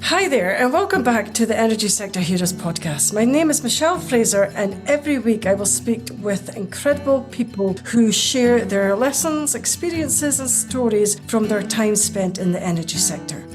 Hi there, and welcome back to the Energy Sector Heroes podcast. My name is Michelle Fraser, and every week I will speak with incredible people who share their lessons, experiences, and stories from their time spent in the energy sector.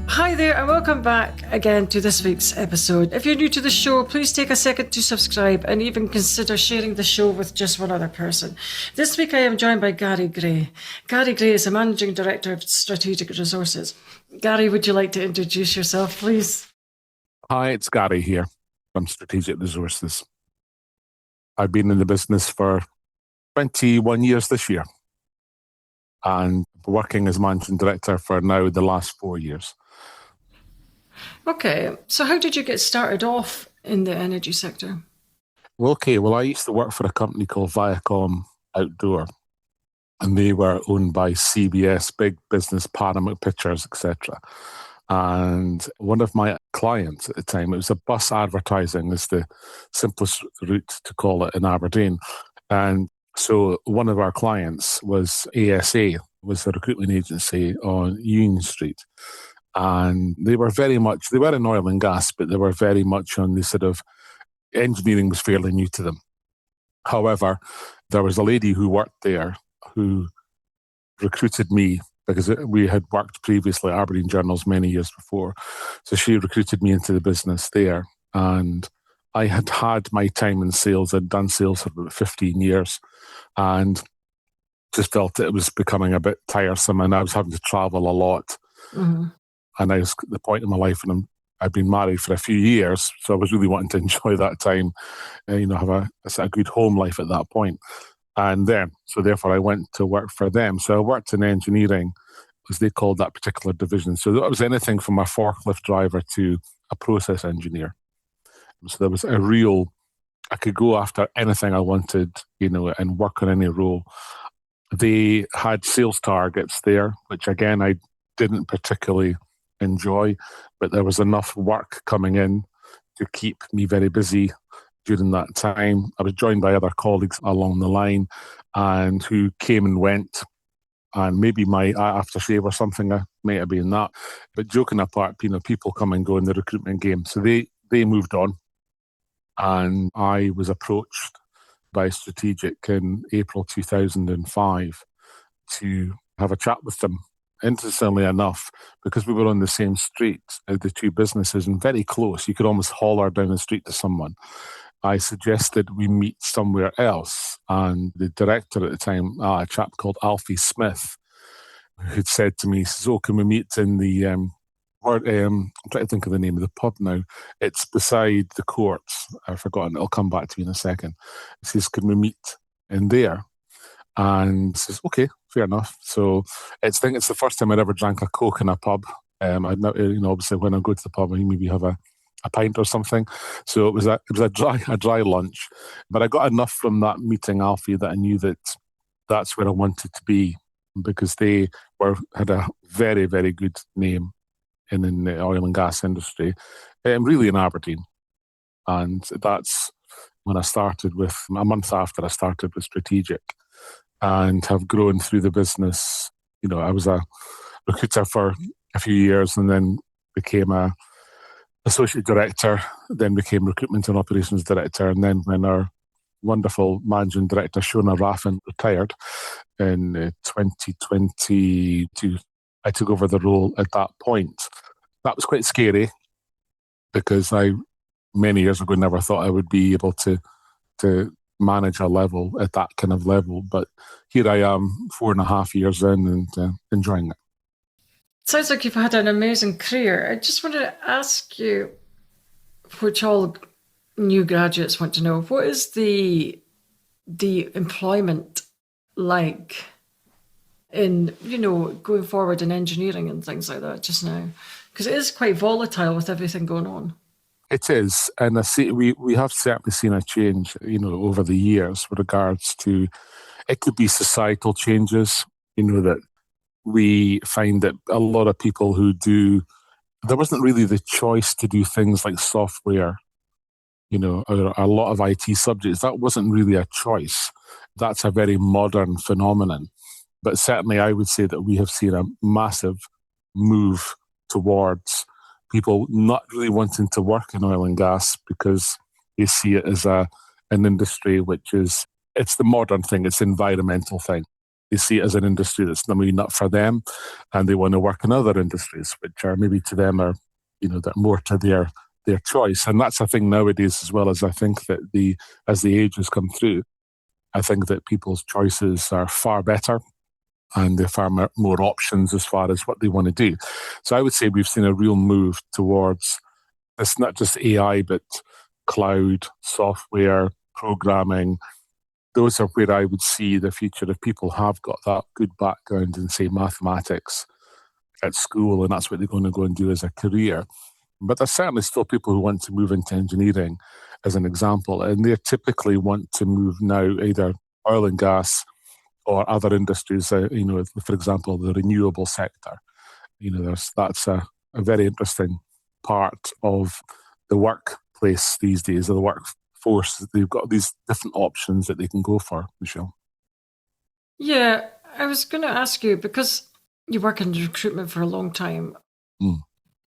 Hi there, and welcome back again to this week's episode. If you're new to the show, please take a second to subscribe and even consider sharing the show with just one other person. This week I am joined by Gary Gray. Gary Gray is the Managing Director of Strategic Resources. Gary, would you like to introduce yourself, please? Hi, it's Gary here from Strategic Resources. I've been in the business for 21 years this year and working as Managing Director for now the last 4 years. Okay, so how did you get started off in the energy sector? Well, I used to work for a company called Viacom Outdoor, and they were owned by CBS, big business, Paramount Pictures, etc. And one of my clients at the time, it was a bus advertising, is the simplest route to call it in Aberdeen. And so one of our clients was ASA, was the recruitment agency on Union Street. And they were in oil and gas, but they were very much on the sort of engineering was fairly new to them. However, there was a lady who worked there who recruited me because we had worked previously at Aberdeen Journals many years before. So she recruited me into the business there. And I had my time in sales. I'd done sales for about 15 years and just felt it was becoming a bit tiresome and I was having to travel a lot. Mm-hmm. And I was at the point in my life, and I'd been married for a few years, so I was really wanting to enjoy that time, have a good home life at that point. And therefore I went to work for them. So I worked in engineering, as they called that particular division. So that was anything from a forklift driver to a process engineer. So there was I could go after anything I wanted, and work on any role. They had sales targets there, which again, I didn't particularly enjoy, but there was enough work coming in to keep me very busy during that time. I was joined by other colleagues along the line and who came and went, and maybe my aftershave or something might have been that. But joking apart, people come and go in the recruitment game. So they moved on, and I was approached by Strategic in April 2005 to have a chat with them. Interestingly enough, because we were on the same street, the two businesses, and very close, you could almost holler down the street to someone. I suggested we meet somewhere else. And the director at the time, a chap called Alfie Smith, who'd said to me, can we meet in the, I'm trying to think of the name of the pub now. It's beside the courts. I've forgotten. It'll come back to me in a second. He says, can we meet in there? And says, okay, fair enough. So I think it's the first time I'd ever drank a Coke in a pub. I'd not, obviously when I go to the pub, I maybe have a pint or something. So it was a dry lunch. But I got enough from that meeting Alfie that I knew that that's where I wanted to be, because they had a very, very good name in the oil and gas industry, really in Aberdeen. And that's when I started a month after I started with Strategic, and have grown through the business. I was a recruiter for a few years and then became a associate director, then became recruitment and operations director. And then when our wonderful managing director, Shona Raffin, retired in 2022, I took over the role at that point. That was quite scary because I, many years ago, never thought I would be able to manage a level at that kind of level. But here I am 4.5 years in and enjoying it. Sounds like you've had an amazing career. I just wanted to ask you, which all new graduates want to know, what is the employment like in, going forward in engineering and things like that just now? Because it is quite volatile with everything going on. It is, and I see we have certainly seen a change, over the years with regards to, it could be societal changes, that we find that a lot of people there wasn't really the choice to do things like software, or a lot of IT subjects. That wasn't really a choice. That's a very modern phenomenon. But certainly I would say that we have seen a massive move towards people not really wanting to work in oil and gas because they see it as an industry which is, it's the modern thing, it's the environmental thing. They see it as an industry that's maybe not for them, and they want to work in other industries, which are maybe to them are, that more to their choice. And that's a thing nowadays as well. As I think that as the ages come through, I think that people's choices are far better and there are far more options as far as what they want to do. So I would say we've seen a real move towards, it's not just AI, but cloud, software, programming. Those are where I would see the future if people have got that good background in, say, mathematics at school, and that's what they're going to go and do as a career. But there's certainly still people who want to move into engineering, as an example, and they typically want to move now either oil and gas or other industries, for example, the renewable sector. That's a very interesting part of the workplace these days, or the workforce. They've got these different options that they can go for, Michelle. Yeah, I was going to ask you, because you work in recruitment for a long time,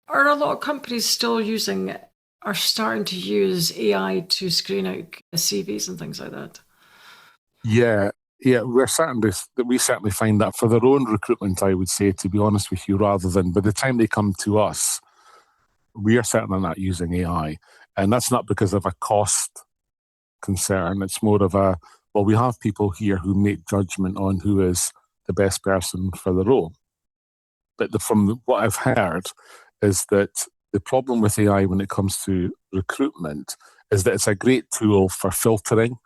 are a lot of companies still are starting to use AI to screen out CVs and things like that? Yeah, we certainly find that for their own recruitment, I would say, to be honest with you, rather than by the time they come to us, we are certainly not using AI. And that's not because of a cost concern. It's more of we have people here who make judgment on who is the best person for the role. But from what I've heard is that the problem with AI when it comes to recruitment is that it's a great tool for filtering,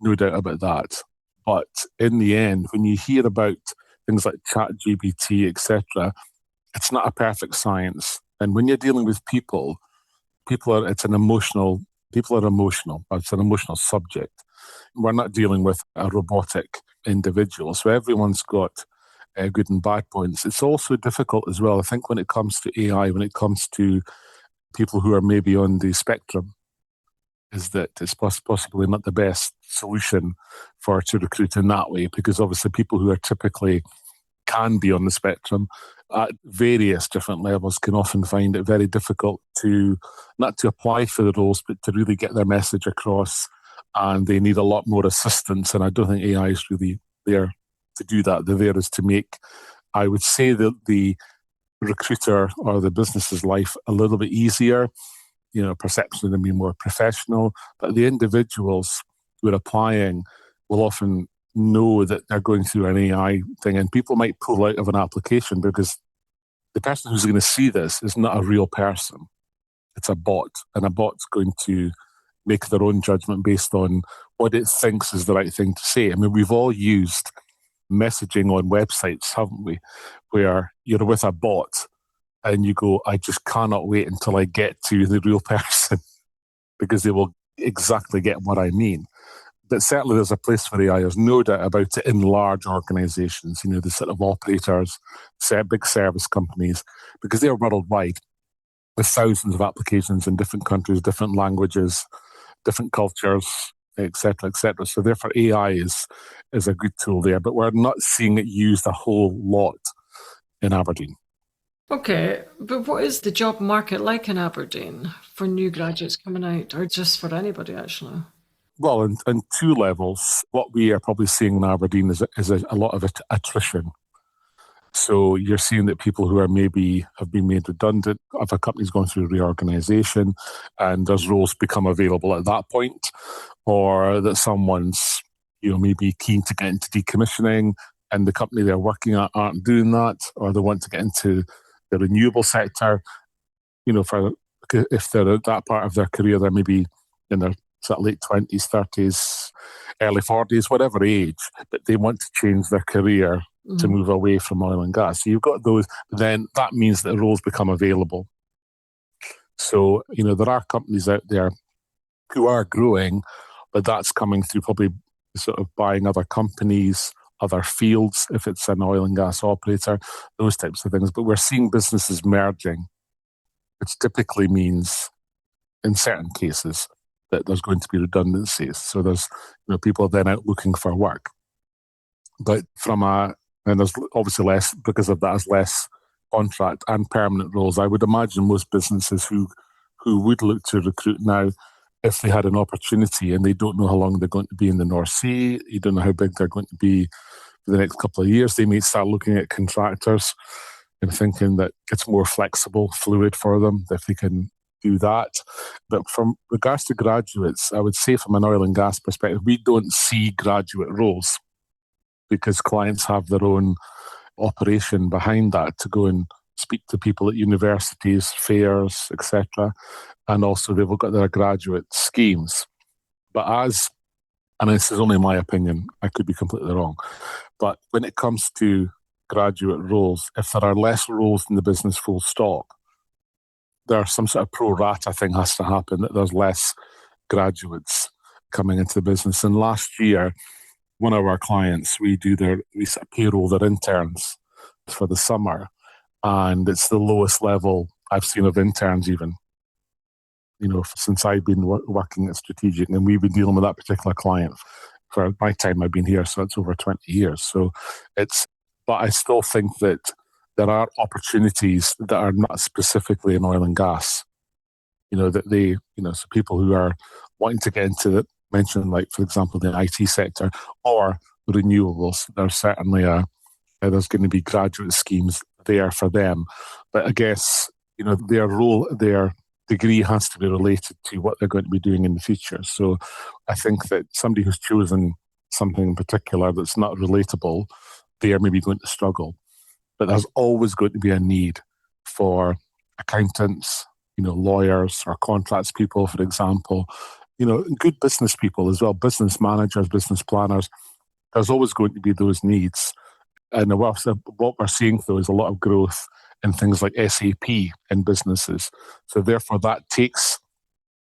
no doubt about that. But in the end, when you hear about things like ChatGPT, etc., it's not a perfect science. And when you're dealing with people are emotional. It's an emotional subject. We're not dealing with a robotic individual. So everyone's got good and bad points. It's also difficult as well, I think, when it comes to AI, when it comes to people who are maybe on the spectrum, is that it's possibly not the best solution to recruit in that way, because obviously people who are typically can be on the spectrum at various different levels can often find it very difficult not to apply for the roles, but to really get their message across, and they need a lot more assistance. And I don't think AI is really there to do that. They're there is to make, I would say, that the recruiter or the business's life a little bit easier, perception of them being more professional. But the individuals who are applying will often know that they're going through an AI thing, and people might pull out of an application because the person who's going to see this is not a real person. It's a bot, and a bot's going to make their own judgment based on what it thinks is the right thing to say. I mean, we've all used messaging on websites, haven't we, where you're with a bot and you go, I just cannot wait until I get to the real person because they will exactly get what I mean. But certainly there's a place for AI. There's no doubt about it in large organizations, the sort of operators, big service companies, because they're worldwide with thousands of applications in different countries, different languages, different cultures, etc., etc. So therefore AI is a good tool there, but we're not seeing it used a whole lot in Aberdeen. Okay, but what is the job market like in Aberdeen for new graduates coming out, or just for anybody, actually? Well, in two levels, what we are probably seeing in Aberdeen is a lot of attrition. So you're seeing that people who are maybe have been made redundant, if a company's going through reorganisation and those roles become available at that point, or that someone's maybe keen to get into decommissioning and the company they're working at aren't doing that, or they want to get into the renewable sector, if they're at that part of their career, they're maybe in their sort of late 20s, 30s, early 40s, whatever age, but they want to change their career to move away from oil and gas. So you've got those, then that means that roles become available. So, there are companies out there who are growing, but that's coming through probably sort of buying other companies, other fields, if it's an oil and gas operator, those types of things. But we're seeing businesses merging, which typically means, in certain cases, that there's going to be redundancies. So there's people then out looking for work. But and there's obviously less, because of that, there's less contract and permanent roles. I would imagine most businesses who would look to recruit now, if they had an opportunity and they don't know how long they're going to be in the North Sea, you don't know how big they're going to be for the next couple of years, they may start looking at contractors and thinking that it's more flexible, fluid for them, if they can do that. But from regards to graduates, I would say from an oil and gas perspective, we don't see graduate roles because clients have their own operation behind that to go and speak to people at universities, fairs, etc. And also they've got their graduate schemes. But and this is only my opinion, I could be completely wrong, but when it comes to graduate roles, if there are less roles in the business full stop, there's some sort of pro rata thing has to happen, that there's less graduates coming into the business. And last year, one of our clients, we sort of payroll their interns for the summer, and it's the lowest level I've seen of interns even, since I've been working at Strategic, and we've been dealing with that particular client for my time I've been here, so it's over 20 years. So but I still think that there are opportunities that are not specifically in oil and gas, so people who are wanting to get into it, mention like, for example, the IT sector or renewables, there's certainly there's going to be graduate schemes there for them. But I guess, their degree has to be related to what they're going to be doing in the future. So I think that somebody who's chosen something in particular that's not relatable, they are maybe going to struggle. But there's always going to be a need for accountants, lawyers or contracts people, for example, good business people as well, business managers, business planners. There's always going to be those needs. And what we're seeing, though, is a lot of growth in things like SAP in businesses. So therefore, that takes,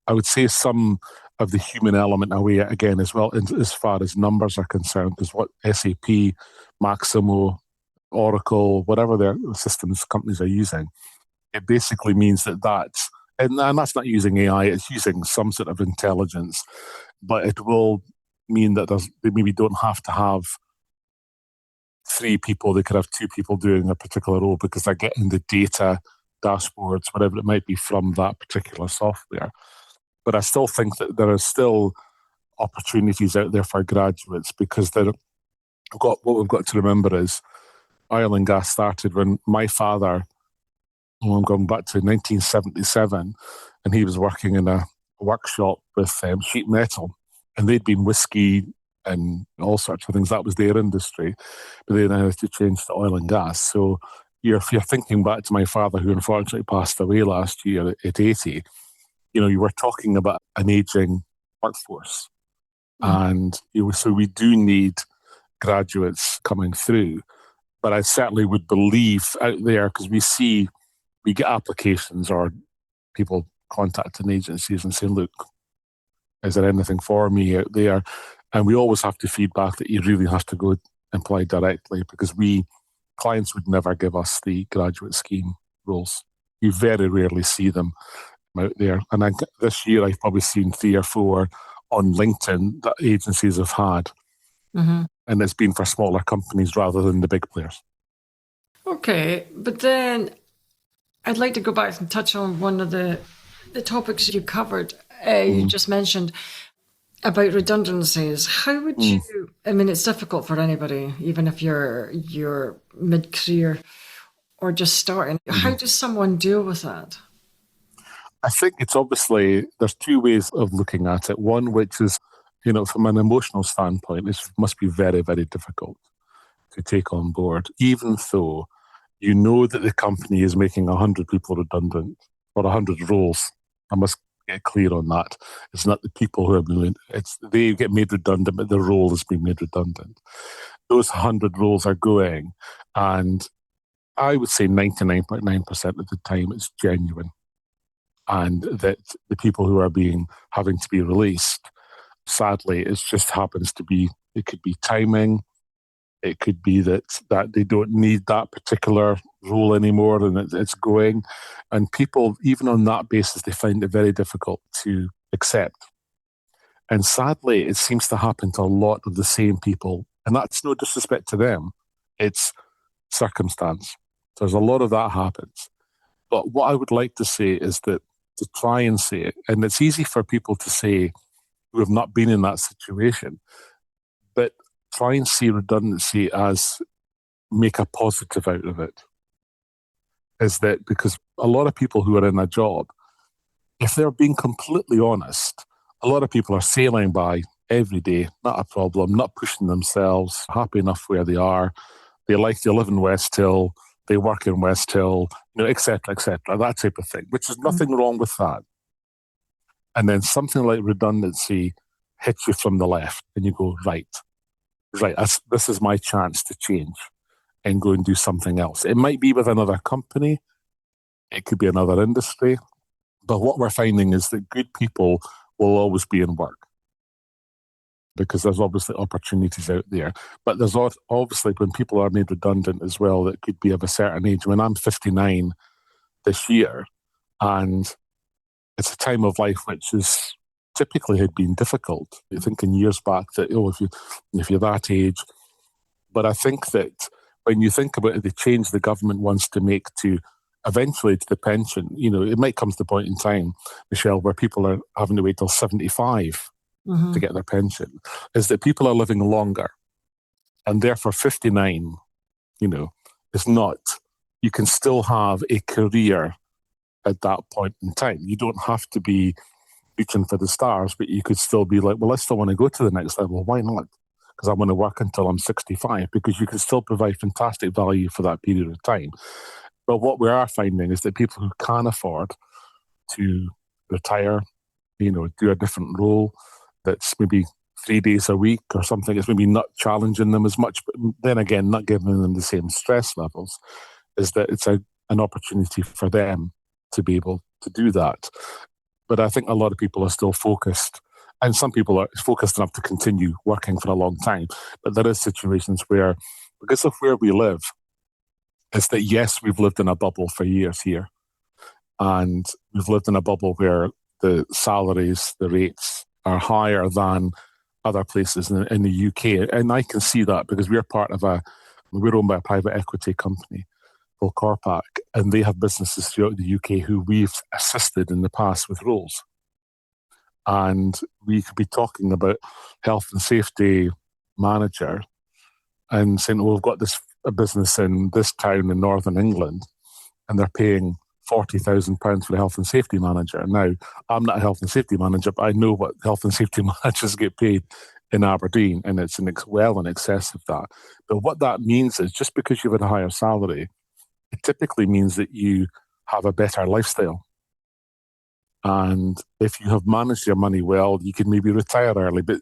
I would say, some of the human element away again as well, as far as numbers are concerned, because what SAP, Maximo, Oracle, whatever their systems companies are using, it basically means and that's not using AI, it's using some sort of intelligence, but it will mean that they maybe don't have to have 3 people, they could have 2 people doing a particular role because they're getting the data, dashboards, whatever it might be from that particular software. But I still think that there are still opportunities out there for graduates because what we've got to remember is oil and gas started when my father, I'm going back to 1977, and he was working in a workshop with sheet metal, and they'd been whiskey and all sorts of things. That was their industry, but they now had to change to oil and gas. So if you're thinking back to my father, who unfortunately passed away last year at 80, you were talking about an aging workforce. And so we do need graduates coming through. But I certainly would believe out there, because we get applications or people contacting agencies and saying, look, is there anything for me out there? And we always have to feedback that you really have to go apply directly, because clients would never give us the graduate scheme roles. You very rarely see them out there. And this year I've probably seen 3 or 4 on LinkedIn that agencies have had. Mm-hmm. And it's been for smaller companies rather than the big players. Okay, but then I'd like to go back and touch on one of the topics you covered. You just mentioned about redundancies. How would you, it's difficult for anybody, even if you're mid-career or just starting. How does someone deal with that? I think it's obviously, there's 2 ways of looking at it. One, which is, from an emotional standpoint, it must be very, very difficult to take on board, even though you know that the company is making 100 people redundant or 100 roles. I must get clear on that. It's not the people who are doing it. They get made redundant, but the role is being made redundant. Those 100 roles are going, and I would say 99.9% of the time it's genuine. And that the people who are having to be released, sadly, it just happens to be, it could be timing, it could be that they don't need that particular role anymore and it's going. And people, even on that basis, they find it very difficult to accept. And sadly, it seems to happen to a lot of the same people. And that's no disrespect to them. It's circumstance. There's a lot of that happens. But what I would like to say is that to try and say it, and it's easy for people to say who have not been in that situation, but try and see redundancy as make a positive out of it. Is that because a lot of people who are in a job, if they're being completely honest, a lot of people are sailing by every day, not a problem, not pushing themselves, happy enough where they are. They live in West Hill, they work in West Hill, et cetera, that type of thing, which is nothing wrong with that. And then something like redundancy hits you from the left and you go, right, this is my chance to change and go and do something else. It might be with another company, it could be another industry, but what we're finding is that good people will always be in work because there's obviously opportunities out there. But there's obviously when people are made redundant as well, that could be of a certain age. I mean, I'm 59 this year, and it's a time of life which is typically had been difficult. I think in years back that, if you're that age, but I think that when you think about it, the change the government wants to make to eventually to the pension, it might come to the point in time, Michelle, where people are having to wait till 75 to get their pension, is that people are living longer. And therefore 59, is not, you can still have a career at that point in time. You don't have to be reaching for the stars, but you could still be like, well, I still want to go to the next level. Why not? Because I want to work until I'm 65, because you can still provide fantastic value for that period of time. But what we are finding is that people who can afford to retire, do a different role that's maybe 3 days a week or something, it's maybe not challenging them as much, but then again, not giving them the same stress levels, is that it's an opportunity for them to be able to do that. But I think a lot of people are still focused, and some people are focused enough to continue working for a long time. But there is situations where, because of where we live, is that yes, we've lived in a bubble for years here. And we've lived in a bubble where the salaries, the rates are higher than other places in the UK. And I can see that because we're owned by a private equity company called Corpac, and they have businesses throughout the UK who we've assisted in the past with roles. And we could be talking about health and safety manager and saying, well, we've got a business in this town in Northern England, and they're paying £40,000 for the health and safety manager. Now, I'm not a health and safety manager, but I know what health and safety managers get paid in Aberdeen, and it's well in excess of that. But what that means is just because you've had a higher salary, it typically means that you have a better lifestyle. And if you have managed your money well, you can maybe retire early. But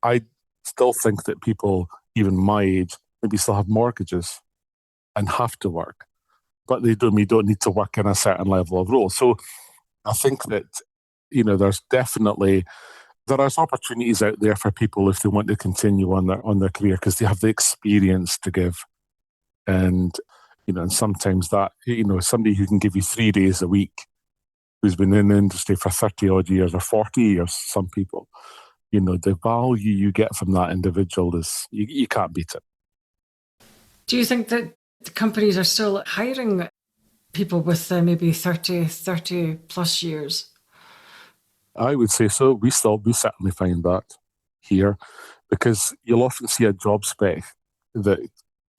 I still think that people, even my age, maybe still have mortgages and have to work. But we don't need to work in a certain level of role. So I think that, there are opportunities out there for people if they want to continue on their career because they have the experience to give. And, and sometimes that, somebody who can give you 3 days a week, who's been in the industry for 30 odd years or 40 years, some people, the value you get from that individual is, you can't beat it. Do you think that the companies are still hiring people with maybe 30 plus years? I would say so. We certainly find that here, because you'll often see a job spec that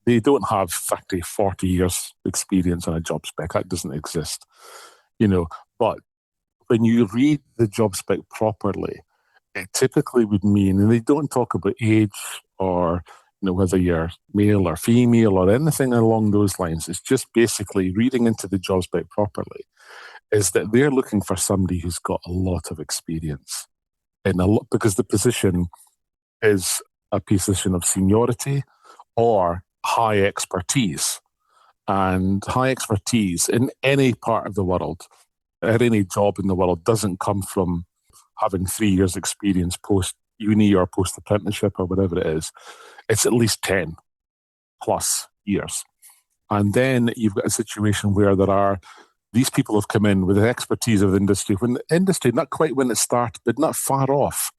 they don't have 30, 40 years experience on a job spec. That doesn't exist, But when you read the job spec properly, it typically would mean, and they don't talk about age or whether you're male or female or anything along those lines. It's just basically reading into the job spec properly, is that they're looking for somebody who's got a lot of experience because the position is a position of seniority or high expertise. And high expertise in any part of the world, at any job in the world, doesn't come from having 3 years experience post-uni or post-apprenticeship or whatever it is. It's at least 10 plus years. And then you've got a situation where these people have come in with the expertise of the industry, when the industry, not quite when it started, but not far off.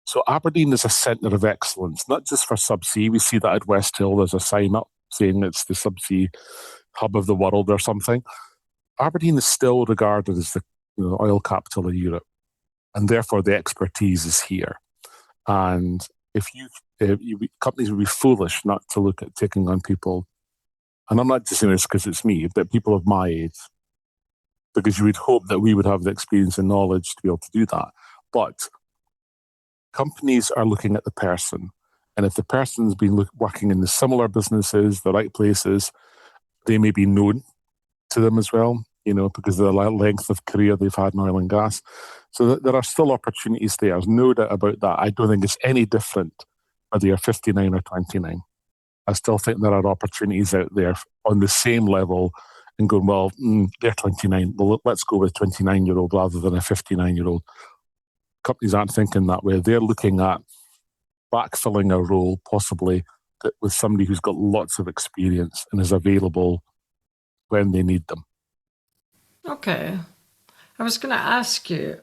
So Aberdeen is a centre of excellence, not just for subsea. We see that at West Hill, there's a sign up saying it's the subsea hub of the world or something. Aberdeen is still regarded as the oil capital of Europe, and therefore the expertise is here. And if companies would be foolish not to look at taking on people, and I'm not just saying this because it's me, but people of my age, because you would hope that we would have the experience and knowledge to be able to do that. But companies are looking at the person, and if the person's been working in the similar businesses, the right places, they may be known to them as well, because of the length of career they've had in oil and gas. So there are still opportunities there. There's no doubt about that. I don't think it's any different whether you're 59 or 29. I still think there are opportunities out there on the same level and going, well, they're 29. Well, let's go with a 29-year-old rather than a 59-year-old. Companies aren't thinking that way. They're looking at backfilling a role possibly with somebody who's got lots of experience and is available when they need them. Okay. I was going to ask you,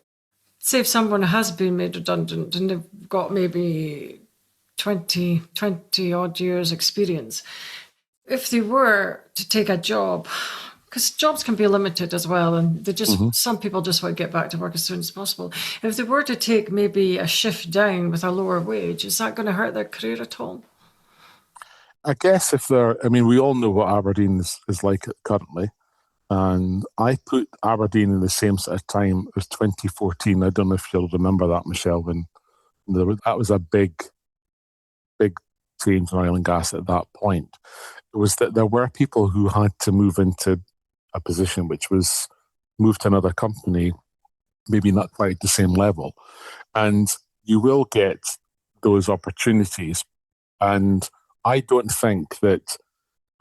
say if someone has been made redundant and they've got maybe 20 odd years experience, if they were to take a job, because jobs can be limited as well, and some people just want to get back to work as soon as possible. If they were to take maybe a shift down with a lower wage, is that going to hurt their career at all? I guess we all know what Aberdeen is like currently. And I put Aberdeen in the same sort of time as 2014. I don't know if you'll remember that, Michelle, when that was a big change in oil and gas at that point. It was that there were people who had to move into a position which was move to another company, maybe not quite at the same level. And you will get those opportunities. And I don't think that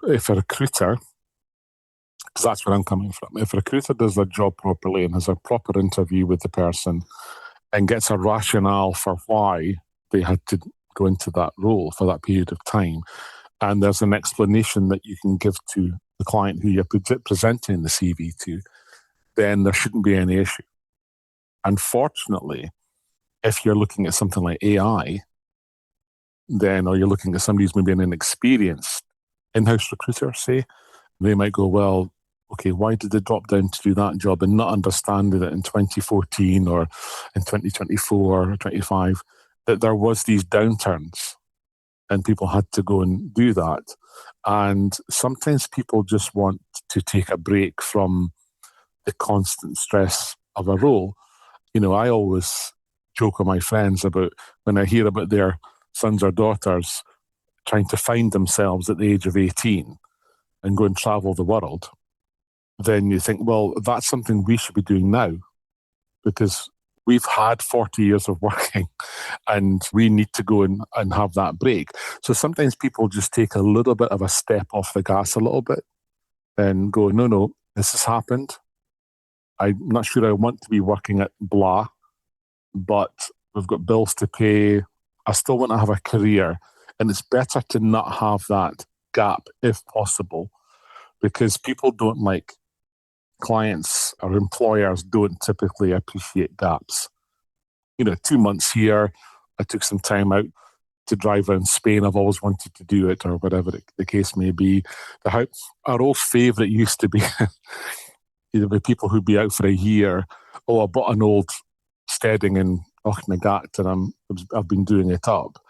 if a recruiter, because that's where I'm coming from, if a recruiter does their job properly and has a proper interview with the person and gets a rationale for why they had to go into that role for that period of time, and there's an explanation that you can give to the client who you're presenting the CV to, then there shouldn't be any issue. Unfortunately, if you're looking at something like AI, or you're looking at somebody who's maybe an inexperienced in-house recruiter, say, they might go, well, okay, why did they drop down to do that job and not understanding that in 2014 or in 2024 or 25 that there was these downturns and people had to go and do that. And sometimes people just want to take a break from the constant stress of a role. I always joke with my friends about when I hear about their sons or daughters trying to find themselves at the age of 18 and go and travel the world, then you think, well, that's something we should be doing now because we've had 40 years of working and we need to go and have that break. So sometimes people just take a little bit of a step off the gas a little bit and go, no, this has happened. I'm not sure I want to be working at blah, but we've got bills to pay. I still want to have a career. And it's better to not have that gap if possible, because people don't like, clients or employers don't typically appreciate gaps. 2 months here, I took some time out to drive around Spain. I've always wanted to do it, or whatever the case may be. Our old favourite used to be the people who'd be out for a year. Oh, I bought an old steading in Ochnagat and I've been doing it up.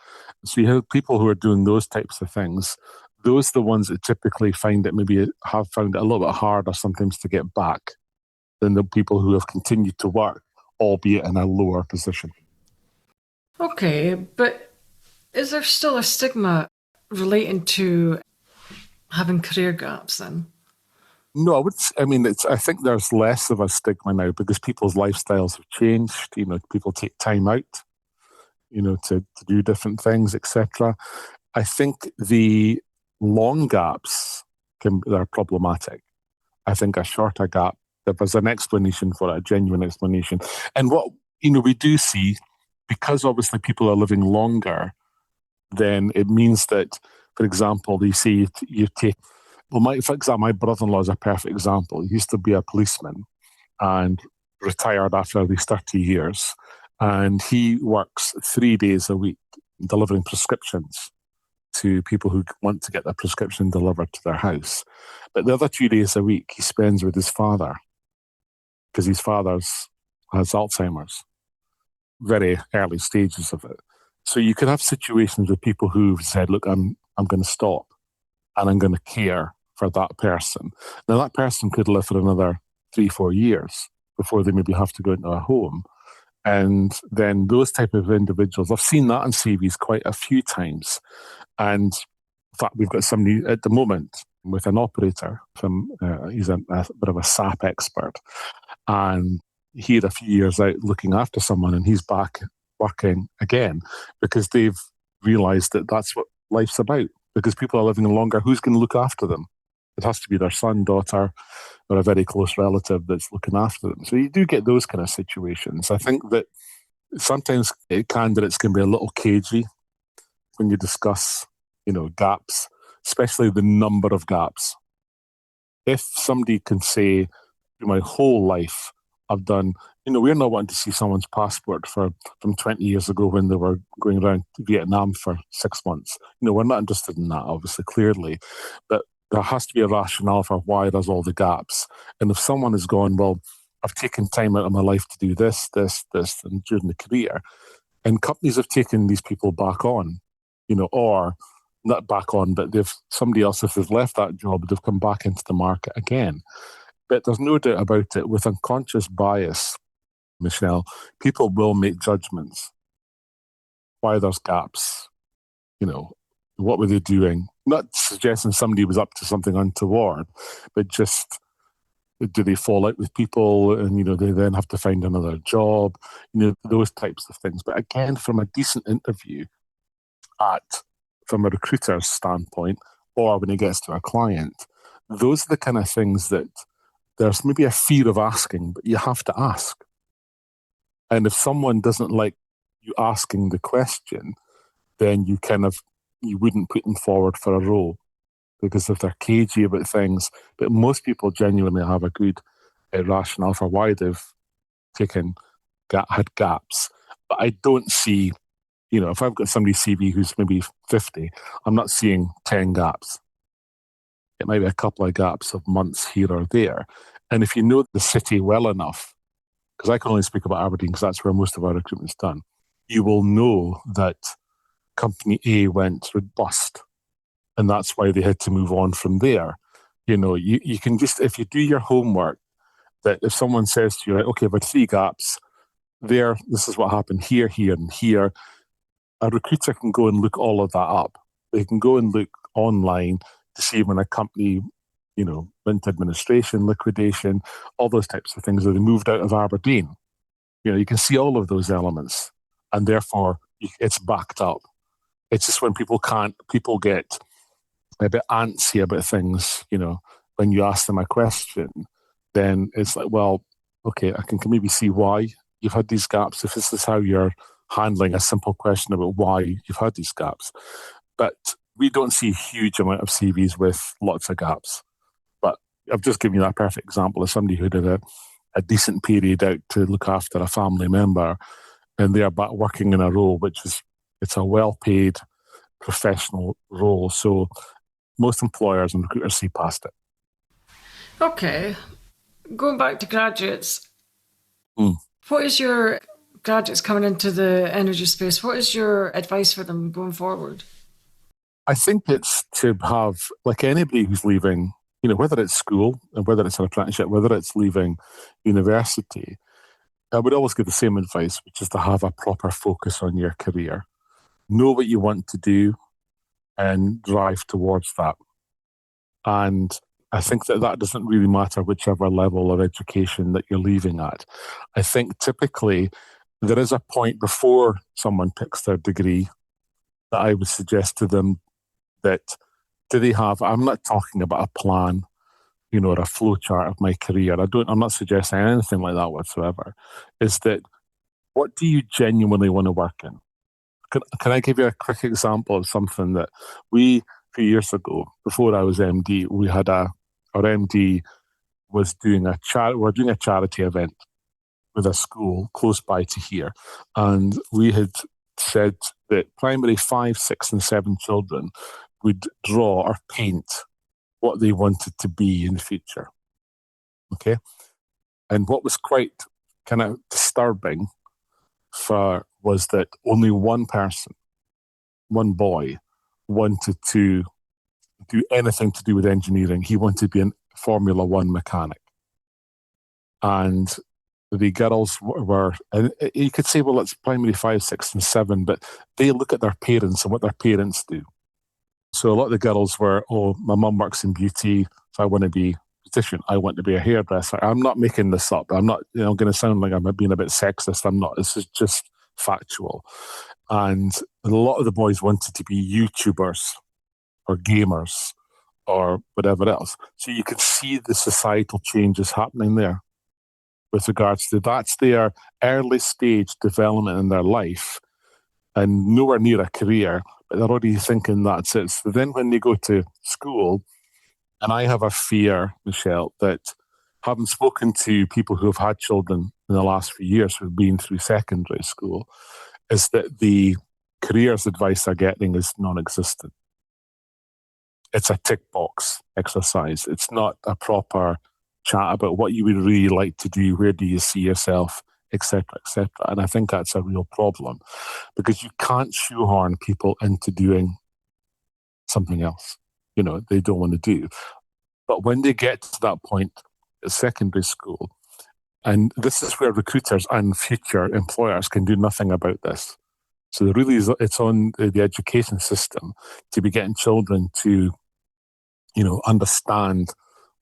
So you have people who are doing those types of things. Those are the ones that typically have found it a little bit harder sometimes to get back than the people who have continued to work, albeit in a lower position. Okay, but is there still a stigma relating to having career gaps then? No, I think there's less of a stigma now because people's lifestyles have changed. People take time out, to do different things, etc. I think the long gaps are problematic. I think a shorter gap, if there's an explanation for it, a genuine explanation. And what, we do see, because obviously people are living longer, then it means that, for example, they say you take, for example, my brother-in-law is a perfect example. He used to be a policeman and retired after these 30 years. And he works 3 days a week delivering prescriptions to people who want to get their prescription delivered to their house. But the other 2 days a week he spends with his father because his father has Alzheimer's, very early stages of it. So you could have situations with people who've said, look, I'm going to stop and I'm going to care for that person. Now, that person could live for another 3-4 years before they maybe have to go into a home. And then those type of individuals, I've seen that on CVs quite a few times. And in fact, we've got somebody at the moment with an operator from, he's a bit of a SAP expert. And he had a few years out looking after someone and he's back working again because they've realised that that's what life's about. Because people are living longer, who's going to look after them? It has to be their son, daughter, or a very close relative that's looking after them. So you do get those kind of situations. I think that sometimes candidates can be a little cagey when you discuss, gaps, especially the number of gaps. If somebody can say, my whole life I've done, we're not wanting to see someone's passport from 20 years ago when they were going around to Vietnam for 6 months. We're not interested in that, obviously, clearly. But there has to be a rationale for why there's all the gaps. And if someone has gone, well, I've taken time out of my life to do this, and during the career, and companies have taken these people back on, or not back on, but somebody else, if they've left that job, they've come back into the market again. But there's no doubt about it, with unconscious bias, Michelle, people will make judgments. Why there's gaps, what were they doing? Not suggesting somebody was up to something untoward, but just, do they fall out with people and, they then have to find another job, those types of things. But again, from a decent interview from a recruiter's standpoint, or when it gets to a client, those are the kind of things that there's maybe a fear of asking, but you have to ask. And if someone doesn't like you asking the question, then you wouldn't put them forward for a role because if they're cagey about things. But most people genuinely have a good rationale for why they've had gaps. But I don't see, if I've got somebody's CV who's maybe 50, I'm not seeing 10 gaps. It might be a couple of gaps of months here or there. And if you know the city well enough, because I can only speak about Aberdeen because that's where most of our recruitment's done, you will know that company A went bust, and that's why they had to move on from there. You can just, if you do your homework, that if someone says to you, right, okay, I've had 3 gaps there, this is what happened here, here, and here, a recruiter can go and look all of that up. They can go and look online to see when a company, went to administration, liquidation, all those types of things, or they moved out of Aberdeen. You can see all of those elements, and therefore it's backed up. It's just when people get a bit antsy about things, when you ask them a question, then it's like, well, okay, I can maybe see why you've had these gaps, if this is how you're handling a simple question about why you've had these gaps. But we don't see a huge amount of CVs with lots of gaps. But I've just given you that perfect example of somebody who did a decent period out to look after a family member, and they're back working in a role it's a well-paid professional role. So most employers and recruiters see past it. Okay. Going back to graduates, Mm. What is your graduates coming into the energy space? What is your advice for them going forward? I think it's to have, like anybody who's leaving, whether it's school and whether it's an apprenticeship, whether it's leaving university, I would always give the same advice, which is to have a proper focus on your career. Know what you want to do and drive towards that. And I think that doesn't really matter whichever level of education that you're leaving at. I think typically there is a point before someone picks their degree that I would suggest to them that I'm not talking about a plan, or a flow chart of my career. I'm not suggesting anything like that whatsoever. Is that, what do you genuinely want to work in? Can I give you a quick example of something that a few years ago, before I was MD, we had our MD was doing we're doing a charity event with a school close by to here. And we had said that primary 5, 6, and 7 children would draw or paint what they wanted to be in the future. Okay? And what was quite kind of disturbing was that only one person, one boy, wanted to do anything to do with engineering. He wanted to be a Formula One mechanic. And the girls were, and you could say, well, it's primary 5, 6, and 7, but they look at their parents and what their parents do. So a lot of the girls were, oh, my mum works in beauty, so I want to be a beautician. I want to be a hairdresser. I'm not making this up. I'm not, going to sound like I'm being a bit sexist. I'm not. This is just factual. And a lot of the boys wanted to be YouTubers or gamers or whatever else. So you can see the societal changes happening there with regards to that's their early stage development in their life and nowhere near a career, but they're already thinking that's it. So then when they go to school, and I have a fear, Michelle, that having spoken to people who have had children in the last few years who've been through secondary school, is that the careers advice they're getting is non-existent. It's a tick box exercise. It's not a proper chat about what you would really like to do, where do you see yourself, etc., etc. And I think that's a real problem because you can't shoehorn people into doing something else, they don't want to do. But when they get to that point at secondary school, and this is where recruiters and future employers can do nothing about this. So it's on the education system to be getting children to, understand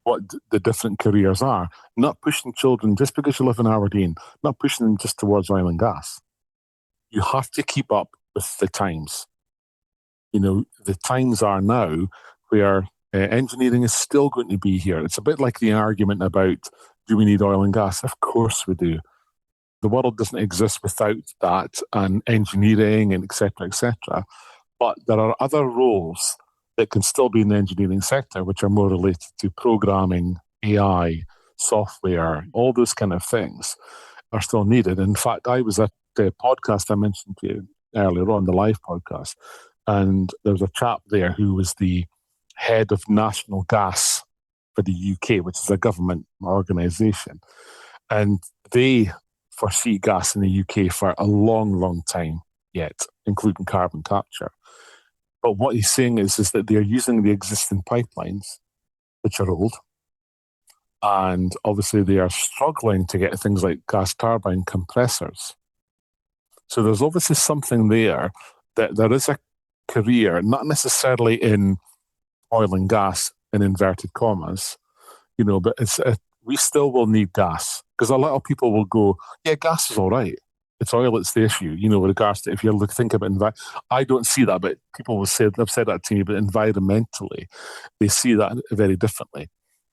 what the different careers are, not pushing children just because you live in Aberdeen, not pushing them just towards oil and gas. You have to keep up with the times. The times are now where engineering is still going to be here. It's a bit like the argument about, do we need oil and gas? Of course we do. The world doesn't exist without that and engineering and et cetera, but there are other roles that can still be in the engineering sector, which are more related to programming, AI, software, all those kind of things are still needed. In fact, I was at the podcast I mentioned to you earlier on, the live podcast, and there was a chap there who was the head of national gas for the UK, which is a government organisation. And they foresee gas in the UK for a long, long time yet, including carbon capture. But what he's saying is that they're using the existing pipelines, which are old, and obviously they are struggling to get things like gas turbine compressors. So there's obviously something there that there is a career, not necessarily in oil and gas in inverted commas, but we still will need gas because a lot of people will go, yeah, gas is all right. It's oil, it's the issue, with regards to if you think about I don't see that, but people will say, they've said that to me, but environmentally, they see that very differently.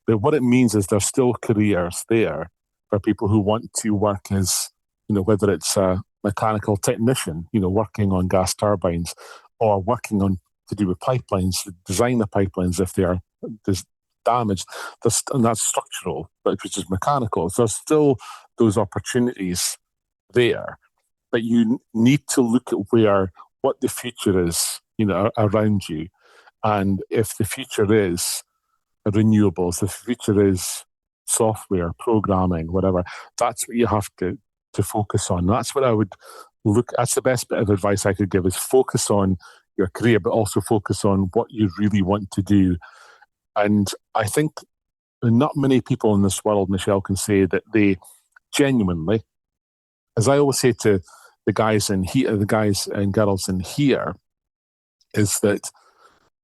But what it means is there's still careers there for people who want to work as, whether it's a mechanical technician, working on gas turbines or working on to do with pipelines, to design the pipelines if they are damaged. And that's structural, but which is mechanical. So there's still those opportunities there, but you need to look at what the future is, around you. And if the future is renewables, if the future is software, programming, whatever, that's what you have to focus on. That's what I would that's the best bit of advice I could give is focus on your career, but also focus on what you really want to do. And I think not many people in this world, Michelle, can say that they genuinely, as I always say to the guys and girls in here, is that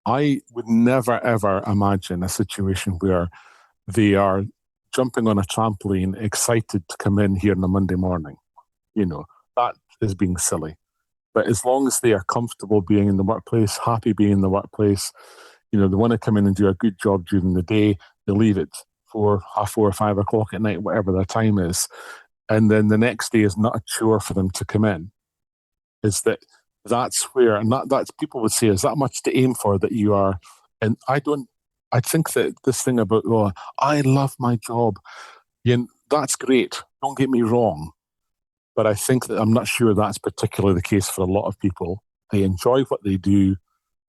I would never, ever imagine a situation where they are jumping on a trampoline, excited to come in here on a Monday morning. That is being silly. But as long as they are comfortable being in the workplace, happy being in the workplace, they want to come in and do a good job during the day, they leave it 4:30 or 5 o'clock at night, whatever their time is. And then the next day is not a chore for them to come in. That's where, and that's people would say, is that much to aim for that you are? And I think that this thing about, I love my job, that's great. Don't get me wrong. But I think that I'm not sure that's particularly the case for a lot of people. They enjoy what they do,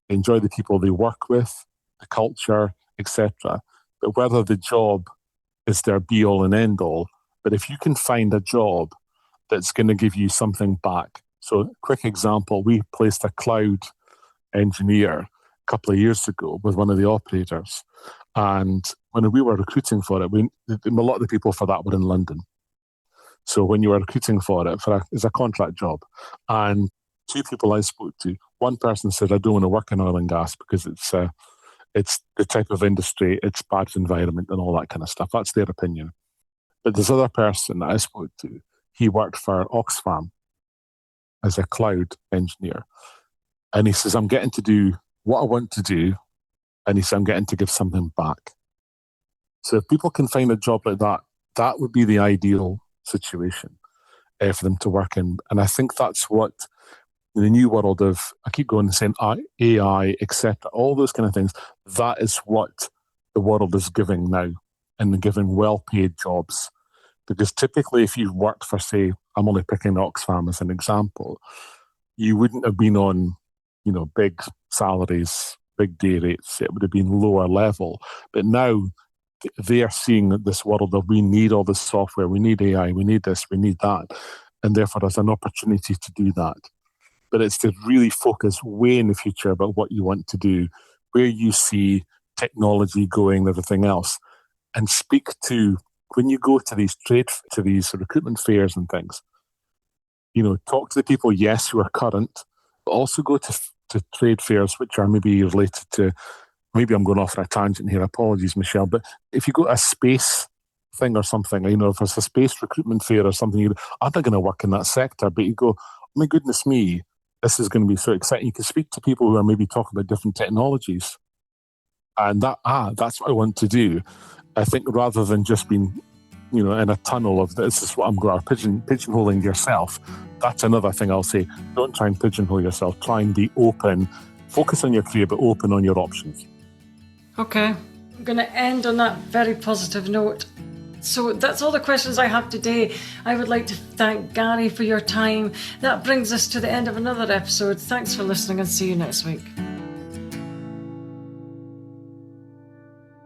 they enjoy the people they work with, the culture, etc. But whether the job is their be-all and end-all, but if you can find a job that's going to give you something back. So, quick example, we placed a cloud engineer a couple of years ago with one of the operators. And when we were recruiting for it, a lot of the people for that were in London. So when you were recruiting for it, it's a contract job. And two people I spoke to, one person said, I don't want to work in oil and gas because it's the type of industry, it's bad for the environment and all that kind of stuff. That's their opinion. But this other person that I spoke to, he worked for Oxfam as a cloud engineer. And he says, I'm getting to do what I want to do. And he said, I'm getting to give something back. So if people can find a job like that, that would be the ideal situation for them to work in. And I think that's what in the new world of, I keep going and saying AI, etc., all those kind of things, that is what the world is giving now, and giving well-paid jobs. Because typically if you've worked for, say, I'm only picking Oxfam as an example, you wouldn't have been on, big salaries, big day rates. It would have been lower level. But now they are seeing this world of, we need all this software, we need AI, we need this, we need that. And therefore there's an opportunity to do that. But it's to really focus way in the future about what you want to do, where you see technology going and everything else. And speak to, when you go to these recruitment fairs and things, talk to the people, yes, who are current, but also go to trade fairs which are maybe related to, maybe I'm going off on a tangent here, apologies, Michelle, but if you go to a space thing or something, if it's a space recruitment fair or something, I'm not going to work in that sector, but you go, oh my goodness me, this is going to be so exciting. You can speak to people who are maybe talking about different technologies. And that's what I want to do. I think rather than just being, in a tunnel of this is what I'm going to, pigeonholing yourself. That's another thing I'll say. Don't try and pigeonhole yourself. Try and be open. Focus on your career, but open on your options. Okay. I'm going to end on that very positive note. So that's all the questions I have today. I would like to thank Gary for your time. That brings us to the end of another episode. Thanks for listening, and see you next week.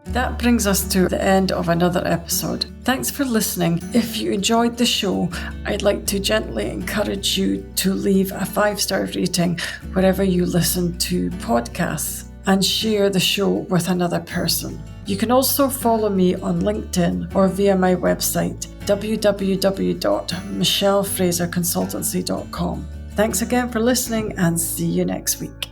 That brings us to the end of another episode. Thanks for listening. If you enjoyed the show, I'd like to gently encourage you to leave a 5-star rating wherever you listen to podcasts, and share the show with another person. You can also follow me on LinkedIn or via my website, www.michellefraserconsultancy.com. Thanks again for listening, and see you next week.